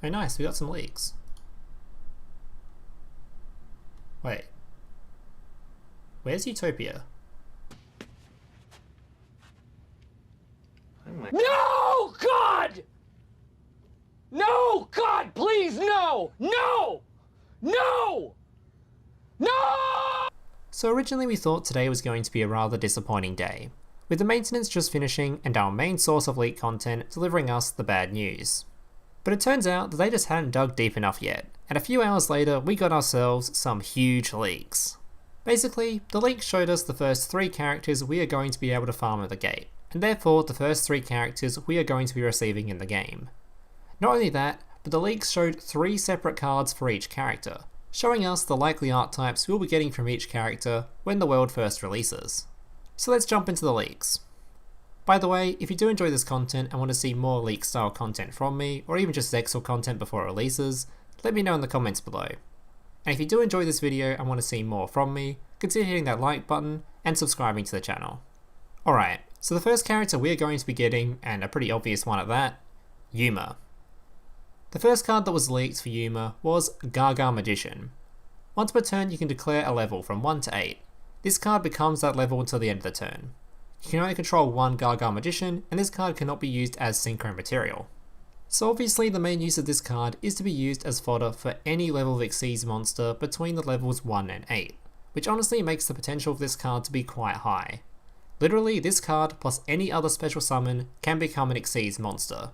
Oh nice, we got some leaks. Wait. Where's Utopia? No! God! No! God, please, no! No! No! No! So originally we thought today was going to be a rather disappointing day, with the maintenance just finishing and our main source of leak content delivering us the bad news. But it turns out that they just hadn't dug deep enough yet, and a few hours later we got ourselves some huge leaks. Basically, the leaks showed us the first 3 characters we are going to be able to farm at the gate, and therefore the first 3 characters we are going to be receiving in the game. Not only that, but the leaks showed 3 separate cards for each character, showing us the likely archetypes we'll be getting from each character when the world first releases. So let's jump into the leaks. By the way, if you do enjoy this content and want to see more leak style content from me, or even just Zexal content before it releases, let me know in the comments below. And if you do enjoy this video and want to see more from me, consider hitting that like button and subscribing to the channel. Alright, so the first character we are going to be getting, and a pretty obvious one at that, Yuma. The first card that was leaked for Yuma was GAGAGA Magician. Once per turn you can declare a level from 1 to 8. This card becomes that level until the end of the turn. You can only control one GAGAGA Magician, and this card cannot be used as synchro material. So obviously the main use of this card is to be used as fodder for any level of Xyz monster between the levels 1 and 8, which honestly makes the potential of this card to be quite high. Literally, this card plus any other special summon can become an Xyz monster.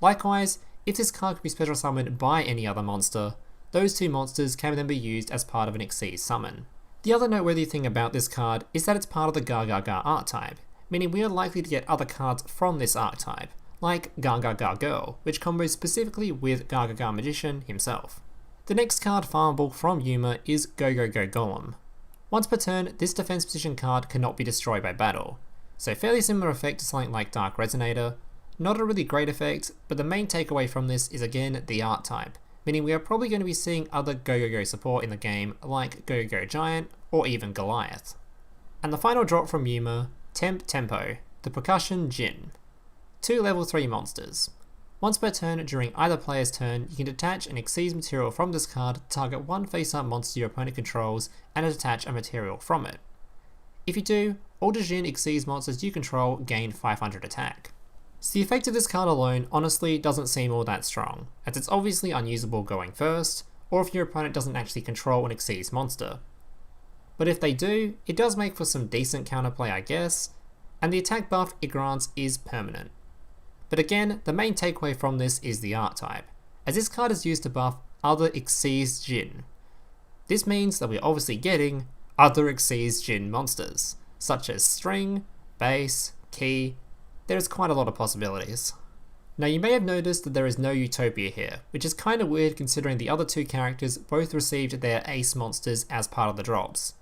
Likewise, if this card can be special summoned by any other monster, those 2 monsters can then be used as part of an Xyz summon. The other noteworthy thing about this card is that it's part of the GAGAGA archetype, meaning we are likely to get other cards from this archetype, like GAGAGA Girl, which combos specifically with GAGAGA Magician himself. The next card farmable from Yuma is GOGOGO Golem. Once per turn, this defense position card cannot be destroyed by battle, so fairly similar effect to something like Dark Resonator. Not a really great effect, but the main takeaway from this is again the art type, meaning we are probably going to be seeing other GOGOGO support in the game like GOGOGO Giant or even Goliath. And the final drop from Yuma, Tempo, the Percussion Djinn. 2 level 3 monsters. Once per turn during either player's turn, you can detach an Xyz material from this card to target one face-up monster your opponent controls and detach a material from it. If you do, all Djinn Xyz monsters you control gain 500 attack. So the effect of this card alone honestly doesn't seem all that strong, as it's obviously unusable going first, or if your opponent doesn't actually control an Xyz monster. But if they do, it does make for some decent counterplay I guess, and the attack buff it grants is permanent. But again, the main takeaway from this is the art type, as this card is used to buff other Xyz Djinn. This means that we're obviously getting other Xyz Djinn monsters, such as String, Bass, Key. There is quite a lot of possibilities. Now you may have noticed that there is no Utopia here, which is kind of weird considering the other 2 characters both received their ace monsters as part of the drops.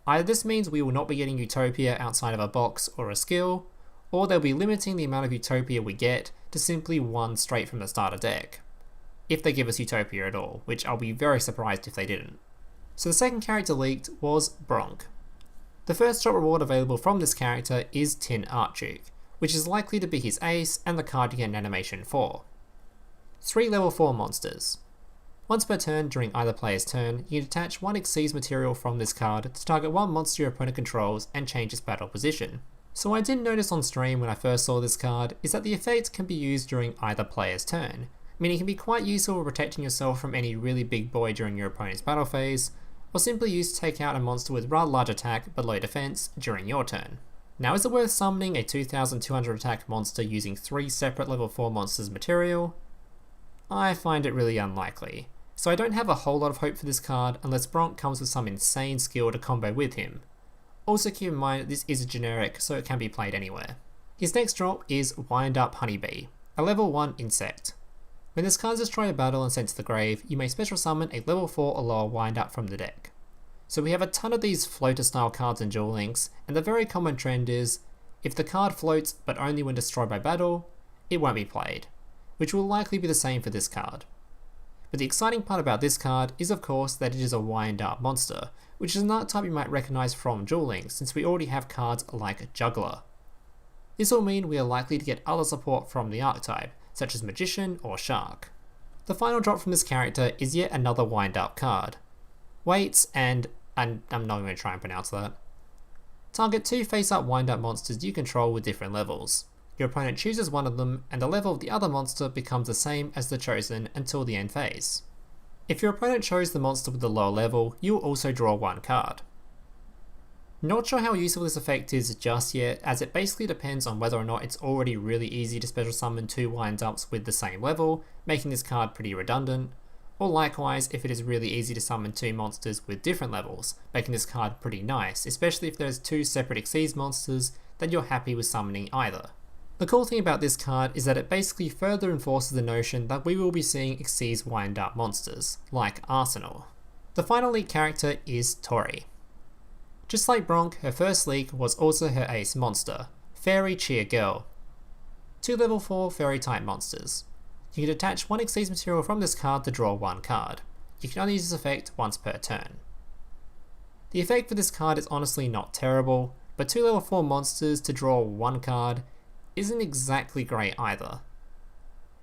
Either this means we will not be getting Utopia outside of a box or a skill, or they'll be limiting the amount of Utopia we get to simply 1 straight from the starter deck. If they give us Utopia at all, which I'll be very surprised if they didn't. So the second character leaked was Bronk. The first drop reward available from this character is Tin ARCHDUKE, which is likely to be his ace and the card you get an animation for. 3 level 4 monsters. Once per turn during either player's turn, you can detach 1 Xyz material from this card to target 1 monster your opponent controls and change its battle position. So what I didn't notice on stream when I first saw this card is that the effect can be used during either player's turn, meaning it can be quite useful for protecting yourself from any really big boy during your opponent's battle phase, or simply used to take out a monster with rather large attack but low defense during your turn. Now is it worth summoning a 2200 attack monster using 3 separate level 4 monsters material? I find it really unlikely, so I don't have a whole lot of hope for this card unless Bronk comes with some insane skill to combo with him. Also keep in mind that this is a generic, so it can be played anywhere. His next drop is Wind Up Honeybee, a level 1 insect. When this card is destroyed a battle and sent to the grave, you may special summon a level 4 or lower Wind Up from the deck. So we have a ton of these floater style cards in Duel Links, and the very common trend is, if the card floats but only when destroyed by battle, it won't be played, which will likely be the same for this card. But the exciting part about this card is of course that it is a wind up monster, which is an archetype you might recognise from Duel Links since we already have cards like Juggler. This will mean we are likely to get other support from the archetype, such as Magician or Shark. The final drop from this character is yet another wind-up card. Waits and I'm not going to try and pronounce that. Target 2 face-up wind-up monsters you control with different levels. Your opponent chooses one of them, and the level of the other monster becomes the same as the chosen until the end phase. If your opponent chose the monster with the lower level, you will also draw one card. Not sure how useful this effect is just yet, as it basically depends on whether or not it's already really easy to special summon 2 wind-ups with the same level, making this card pretty redundant, or likewise if it is really easy to summon 2 monsters with different levels, making this card pretty nice, especially if there's 2 separate XYZ monsters that you're happy with summoning either. The cool thing about this card is that it basically further enforces the notion that we will be seeing XYZ wind-up monsters, like Arsenal. The final leak character is Tori. Just like Bronk, her first leak was also her ace monster, Fairy Cheer Girl. 2 level 4 fairy type monsters. You can detach 1 XYZ material from this card to draw 1 card. You can only use this effect once per turn. The effect for this card is honestly not terrible, but 2 level 4 monsters to draw 1 card isn't exactly great either.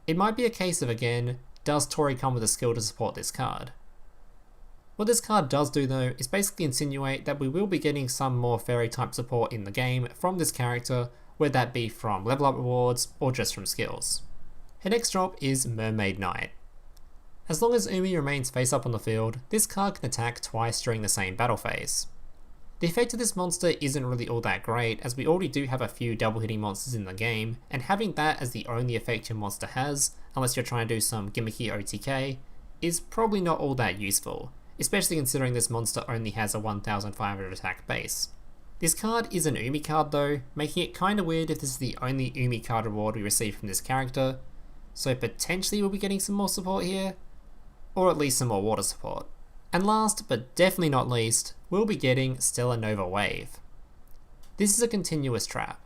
It might be a case of, again, does Tori come with a skill to support this card? What this card does do though is basically insinuate that we will be getting some more fairy type support in the game from this character, whether that be from level up rewards or just from skills. Her next drop is Mermaid Knight. As long as Umi remains face up on the field, this card can attack twice during the same battle phase. The effect of this monster isn't really all that great, as we already do have a few double hitting monsters in the game, and having that as the only effect your monster has, unless you're trying to do some gimmicky OTK, is probably not all that useful, especially considering this monster only has a 1500 attack base. This card is an Umi card though, making it kinda weird if this is the only Umi card reward we receive from this character, so potentially we'll be getting some more support here, or at least some more water support. And last, but definitely not least, we'll be getting STELLARNOVA Wave. This is a continuous trap.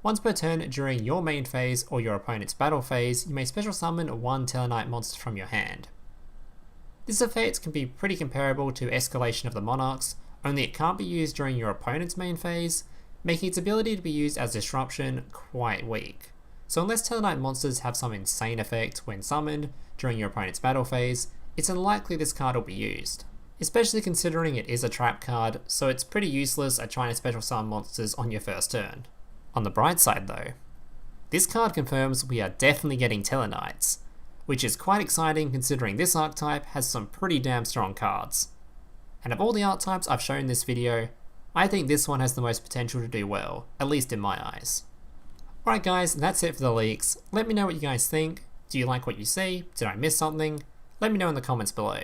Once per turn during your main phase or your opponent's battle phase, you may special summon 1 Tellarknight monster from your hand. This effect can be pretty comparable to Escalation of the Monarchs, only it can't be used during your opponent's main phase, making its ability to be used as disruption quite weak. So unless Tellarknight monsters have some insane effect when summoned during your opponent's battle phase, it's unlikely this card will be used. Especially considering it is a trap card, so it's pretty useless at trying to special summon monsters on your first turn. On the bright side though, this card confirms we are definitely getting Tellarknights, which is quite exciting considering this archetype has some pretty damn strong cards. And of all the archetypes I've shown in this video, I think this one has the most potential to do well, at least in my eyes. Alright guys, that's it for the leaks. Let me know what you guys think. Do you like what you see? Did I miss something? Let me know in the comments below.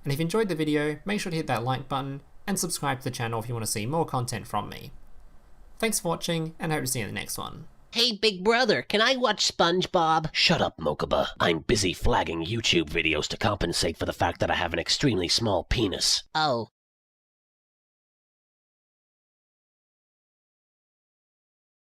And if you enjoyed the video, make sure to hit that like button and subscribe to the channel if you want to see more content from me. Thanks for watching, and I hope to see you in the next one. Hey, big brother, can I watch SpongeBob? Shut up, Mokuba. I'm busy flagging YouTube videos to compensate for the fact that I have an extremely small penis. Oh.